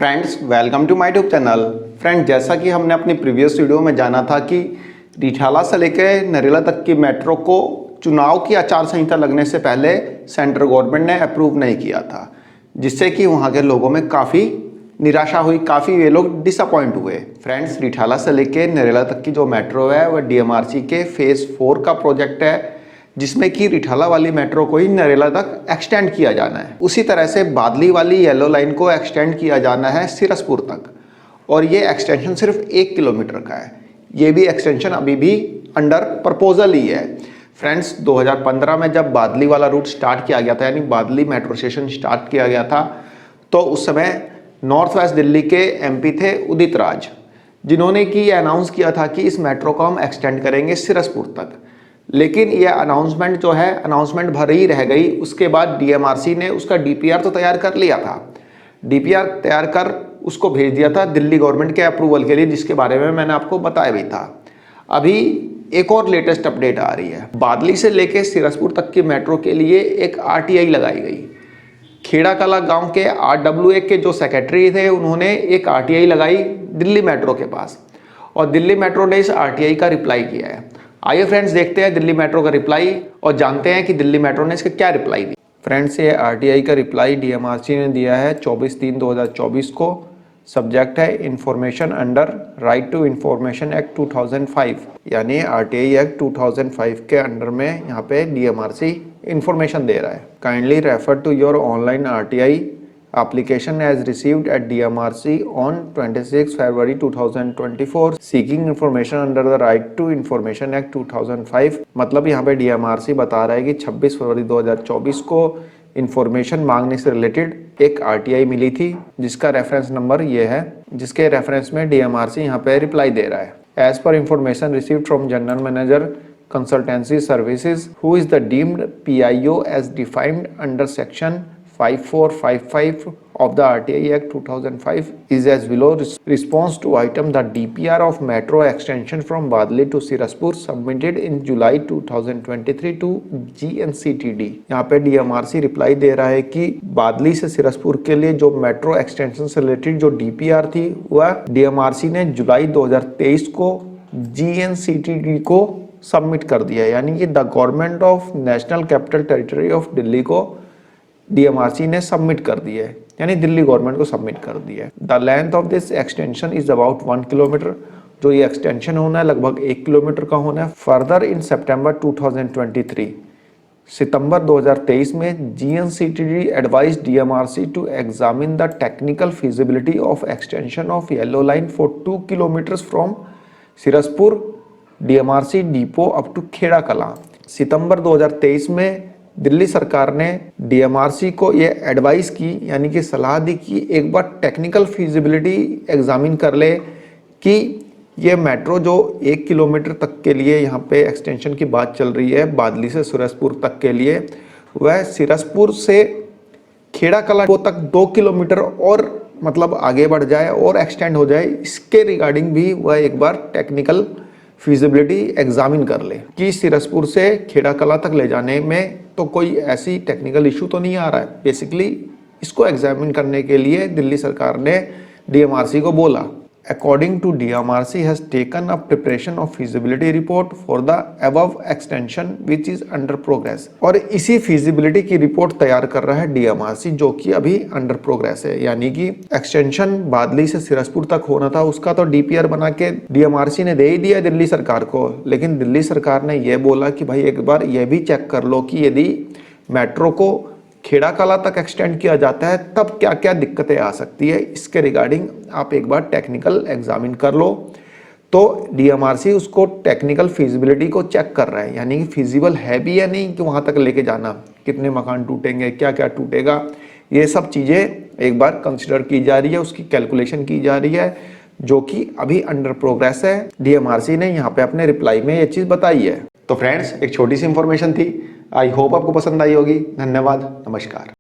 Friends welcome to my YouTube channel. Friend जैसा कि हमने अपनी प्रीवियस वीडियो में जाना था कि रिठाला से लेकर नरेला तक की मेट्रो को चुनाव की आचार संहिता लगने से पहले सेंट्रल गवर्नमेंट ने अप्रूव नहीं किया था, जिससे कि वहाँ के लोगों में काफ़ी निराशा हुई, काफ़ी वे लोग डिसअपॉइंट हुए। फ्रेंड्स रिठाला से लेकर नरेला तक की जो मेट्रो है वह DMRC के फेज़ 4 का प्रोजेक्ट है, जिसमें कि रिठाला वाली मेट्रो को ही नरेला तक एक्सटेंड किया जाना है। उसी तरह से बादली वाली येलो लाइन को एक्सटेंड किया जाना है सिरसपुर तक, और ये एक्सटेंशन सिर्फ 1 किलोमीटर का है। ये भी एक्सटेंशन अभी भी अंडर प्रपोजल ही है। फ्रेंड्स 2015 में जब बादली वाला रूट स्टार्ट किया गया था, यानी बादली मेट्रो स्टेशन स्टार्ट किया गया था, तो उस समय नॉर्थ वेस्ट दिल्ली के MP थे उदित राज, जिन्होंने कि ये अनाउंस किया था कि इस मेट्रो को हम एक्सटेंड करेंगे सिरसपुर तक। लेकिन ये अनाउंसमेंट जो है अनाउंसमेंट भर ही रह गई। उसके बाद DMRC ने उसका DPR तो तैयार कर लिया था, DPR तैयार कर उसको भेज दिया था दिल्ली गवर्नमेंट के अप्रूवल के लिए, जिसके बारे में मैंने आपको बताया भी था। अभी एक और लेटेस्ट अपडेट आ रही है। बादली से लेके सिरसपुर तक की मेट्रो के लिए एक RTI लगाई गई। खेड़ा कला गांव के RWA के जो सेक्रेटरी थे, उन्होंने एक RTI लगाई दिल्ली मेट्रो के पास, और दिल्ली मेट्रो ने इस RTI का रिप्लाई किया है। आइए फ्रेंड्स देखते हैं दिल्ली मेट्रो का रिप्लाई और जानते हैं कि दिल्ली मेट्रो ने इसका क्या रिप्लाई दिया। फ्रेंड्स ये RTI का रिप्लाई DMRC ने दिया है 24/3/2024 को। सब्जेक्ट है information under right to information act 2005, यानी RTI एक्ट 2005 के अंडर में यहाँ पे DMRC इन्फॉर्मेशन दे रहा है। Kindly refer to your online RTI application as received at DMRC on 26 February 2024 seeking information under the right to information act 2005। मतलब यहाँ पे DMRC बता रहा है कि 26 फरवरी 2024 को इंफॉर्मेशन मांगने से रिलेटेड एक RTI मिली थी, जिसका रेफरेंस नंबर ये है, जिसके रेफरेंस में DMRC यहाँ पे रिप्लाई दे रहा है। एज पर information received from general manager consultancy services who is the deemed PIO as defined under section 5455 of the RTI Act 2005 is as below. Response to item the DPR of metro extension from Badli to Siraspur submitted in July 2023 to GNCTD। यहाँ पे DMRC reply दे रहा है कि बादली से सिरसपुर के लिए जो metro extension से रिलेटेड जो DPR थी वह DMRC ने जुलाई 2023 को GNCTD को सबमिट कर दिया है, यानी कि the government of national capital territory of Delhi को DMRC ने सबमिट कर दिया है, यानी दिल्ली गवर्नमेंट को सबमिट कर दिया है। The length of this extension is about 1 kilometre. जो ये एक्सटेंशन होना है लगभग 1 किलोमीटर का होना है। फर्दर इन सितंबर 2023 सितंबर 2023 में GNCTD advise DMRC to examine the technical feasibility of extension of yellow line for 2 kilometres from Sirsapur DMRC depot up to Khera Kala. सितंबर 2023 में दिल्ली सरकार ने DMRC को ये एडवाइस की, यानी कि सलाह दी कि एक बार टेक्निकल फिजिबिलिटी एग्जामिन कर ले कि ये मेट्रो जो 1 किलोमीटर तक के लिए यहाँ पे एक्सटेंशन की बात चल रही है बादली से सिरसपुर तक के लिए, वह सिरसपुर से खेड़ा कला तक 2 किलोमीटर और मतलब आगे बढ़ जाए और एक्सटेंड हो जाए। इसके रिगार्डिंग भी वह एक बार टेक्निकल फिजिबिलिटी एग्जामिन कर ले कि सिरसपुर से खेड़ा कला तक ले जाने में तो कोई ऐसी टेक्निकल इशू तो नहीं आ रहा है। बेसिकली इसको एग्जामिन करने के लिए दिल्ली सरकार ने DMRC को बोला। According to DMRC has taken a preparation of feasibility report for the above extension which is under progress. और इसी फिजिबिलिटी की रिपोर्ट तैयार कर रहा है DMRC, जो कि अभी अंडर प्रोग्रेस है, यानी कि एक्सटेंशन बादली से सिरसपुर तक होना था, उसका तो DPR बना के DMRC ने दे ही दिया दिल्ली सरकार को। लेकिन दिल्ली सरकार ने यह बोला कि भाई एक बार यह भी चेक कर लो कि यदि मेट्रो को खेड़ा कला तक एक्सटेंड किया जाता है तब क्या क्या दिक्कतें आ सकती है, इसके रिगार्डिंग आप एक बार टेक्निकल एग्जामिन कर लो। तो DMRC उसको टेक्निकल फिजिबिलिटी को चेक कर रहा है, यानी कि फिजिबल है भी या नहीं कि वहां तक लेके जाना, कितने मकान टूटेंगे, क्या क्या टूटेगा, ये सब चीजें एक बार कंसिडर की जा रही है, उसकी कैलकुलेशन की जा रही है, जो कि अभी अंडर प्रोग्रेस है। DMRC ने यहाँ पे अपने रिप्लाई में ये चीज बताई है। तो फ्रेंड्स एक छोटी सी इंफॉर्मेशन थी, आई होप आपको पसंद आई होगी। धन्यवाद, नमस्कार।